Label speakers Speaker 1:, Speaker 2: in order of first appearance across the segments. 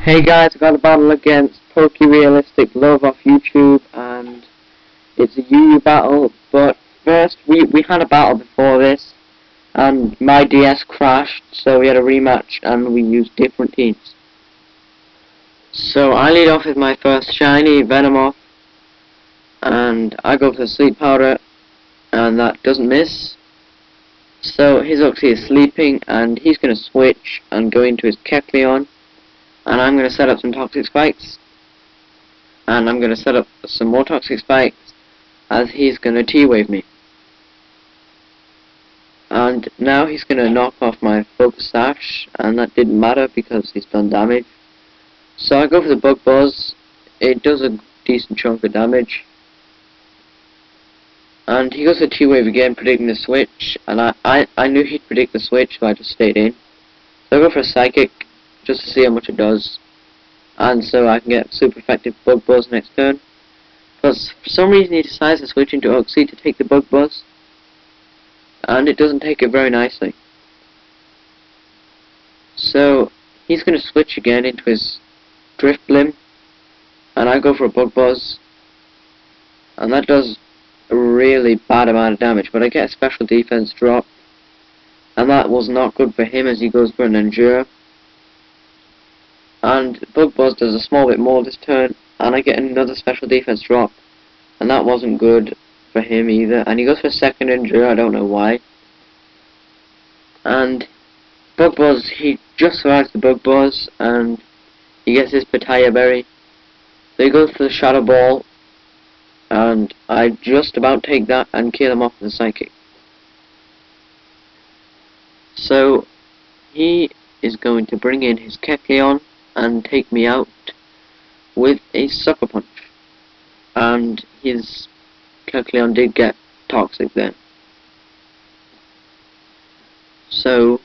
Speaker 1: Hey guys, I got a battle against PokeRealisticLuv off YouTube, and it's a UU battle, but first, we had a battle before this, and my DS crashed, so we had a rematch, and we used different teams. So I lead off with my first shiny, Venomoth, and I go for the Sleep Powder, and that doesn't miss. So his Uxie is sleeping, and he's going to switch and go into his Kecleon. And I'm going to set up some Toxic Spikes, and I'm going to set up some more Toxic Spikes as he's going to T-Wave me. And now he's going to knock off my Focus Sash, and that didn't matter because he's done damage. So I go for the Bug Buzz. It does a decent chunk of damage. And he goes for T-Wave again, predicting the switch, and I knew he'd predict the switch, so I just stayed in. So I go for a Psychic, just to see how much it does, and so I can get super effective Bug Buzz next turn. Because for some reason he decides to switch into Uxie to take the Bug Buzz, and it doesn't take it very nicely. So he's going to switch again into his Drifblim, and I go for a Bug Buzz, and that does a really bad amount of damage, but I get a special defense drop, and that was not good for him as he goes for an Endure. And Bug Buzz does a small bit more this turn, and I get another special defense drop, and that wasn't good for him either. And he goes for a second Endure, I don't know why. And Bug Buzz, he just survives the Bug Buzz, and he gets his Pitaya Berry. So he goes for the Shadow Ball, and I just about take that and kill him off with a Psychic. So he is going to bring in his Kecleon and take me out with a Sucker Punch, and his Kecleon did get toxic then. So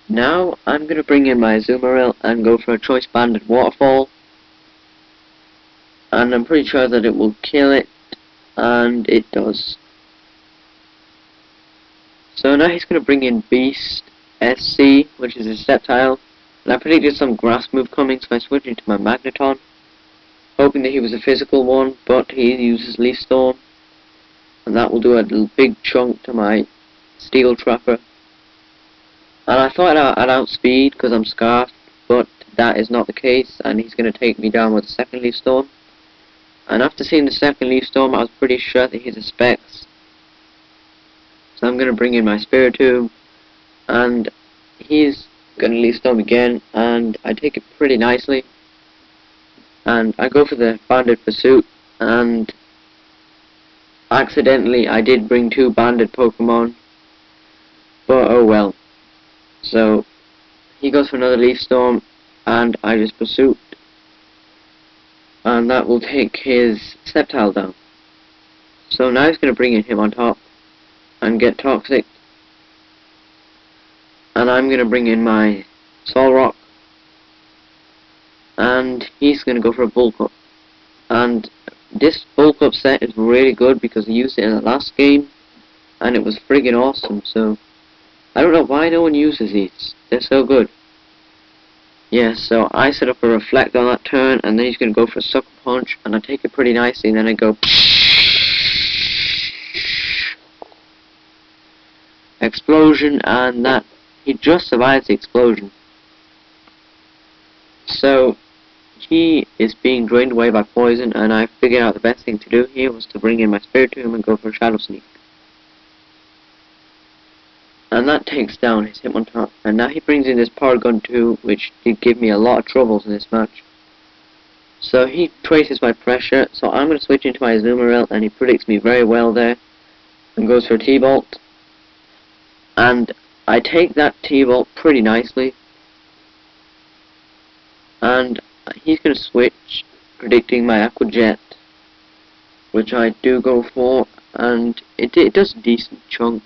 Speaker 1: now I'm going to bring in my Azumarill and go for a Choice Banded Waterfall, and I'm pretty sure that it will kill it, and it does. So now he's going to bring in Beast SC, which is a Sceptile. And I predicted some grass move coming, so I switched into my Magneton, hoping that he was a physical one, but he uses Leaf Storm, and that will do a big chunk to my Steel Trapper. And I thought I'd outspeed because I'm Scarfed, but that is not the case, and he's going to take me down with a second Leaf Storm. And after seeing the second Leaf Storm, I was pretty sure that he's a Specs. So I'm going to bring in my Spiritomb, and he's going to Leaf Storm again, and I take it pretty nicely. And I go for the Banded Pursuit, and accidentally I did bring two banded Pokemon, but oh well. So he goes for another Leaf Storm, and I just Pursuit, and that will take his Sceptile down. So now he's going to bring in him on top and get Toxic. And I'm going to bring in my Solrock, and he's going to go for a Bulk Up. And this Bulk Up set is really good because I used it in the last game, and it was friggin' awesome. So I don't know why no one uses these. They're so good. Yeah, so I set up a Reflect on that turn, and then he's going to go for a Sucker Punch, and I take it pretty nicely, and then I go Explosion, and that he just survives the explosion. So he is being drained away by poison, and I figured out the best thing to do here was to bring in my Spiritomb and go for a Shadow Sneak. And that takes down his Hitmontop. And now he brings in this Porygon 2, which did give me a lot of troubles in this match. So he traces my pressure, so I'm going to switch into my Azumarill, and he predicts me very well there, and goes for a T-Bolt. And I take that T-Bolt pretty nicely, and he's going to switch, predicting my Aqua Jet, which I do go for, and it does a decent chunk,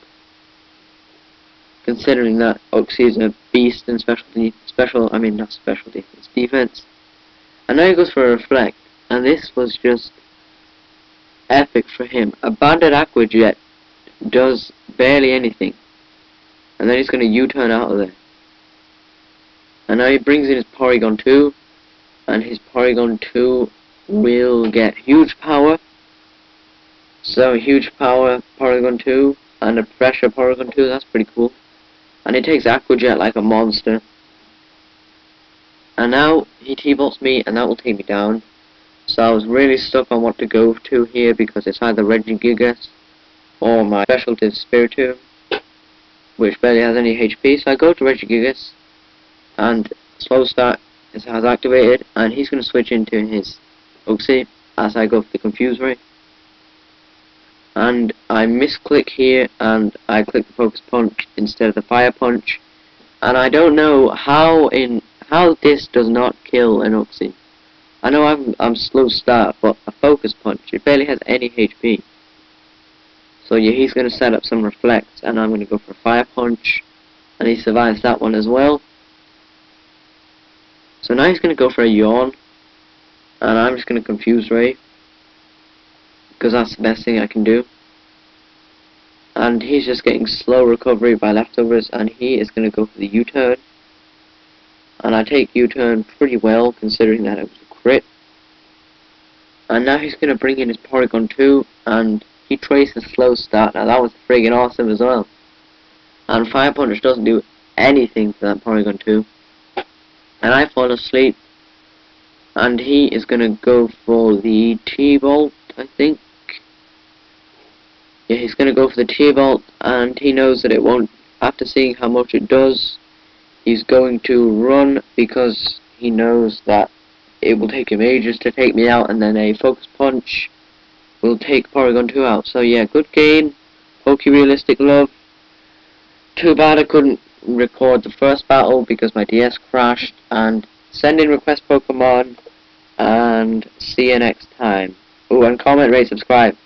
Speaker 1: considering that Uxie is a beast in defense. And now he goes for a Reflect, and this was just epic for him. A banded Aqua Jet does barely anything. And then he's going to U-turn out of there. And now he brings in his Porygon 2, and his Porygon 2 will get huge power. So huge power Porygon 2 and a pressure Porygon 2, that's pretty cool. And it takes Aqua Jet like a monster. And now he T-bolts me and that will take me down. So I was really stuck on what to go to here because it's either Regigigas or my specialty Spiritomb, which barely has any HP. So I go to Regigigas and Slow Start has activated and he's going to switch into his Uxie as I go for the Confuse Ray. And I misclick here and I click the Focus Punch instead of the Fire Punch. And I don't know how this does not kill an Uxie. I know I'm Slow Start, but a Focus Punch, it barely has any HP. So yeah, he's going to set up some Reflects and I'm going to go for a Fire Punch. And he survives that one as well. So now he's going to go for a Yawn. And I'm just going to Confuse Ray, because that's the best thing I can do. And he's just getting slow recovery by leftovers, and he is going to go for the U-turn. And I take U-turn pretty well, considering that it was a crit. And now he's going to bring in his Porygon 2, and he traces Slow Start. Now that was friggin' awesome as well. And Fire Punch doesn't do anything for that Porygon 2. And I fall asleep. And he is going to go for the T-Bolt, I think. Yeah, he's going to go for the T-Bolt, and he knows that it won't, after seeing how much it does, he's going to run because he knows that it will take him ages to take me out, and then a Focus Punch will take Porygon 2 out. So yeah, good game, PokeRealisticLuv. Too bad I couldn't record the first battle because my DS crashed, and send in request Pokemon, and see you next time. Oh, and comment, rate, subscribe.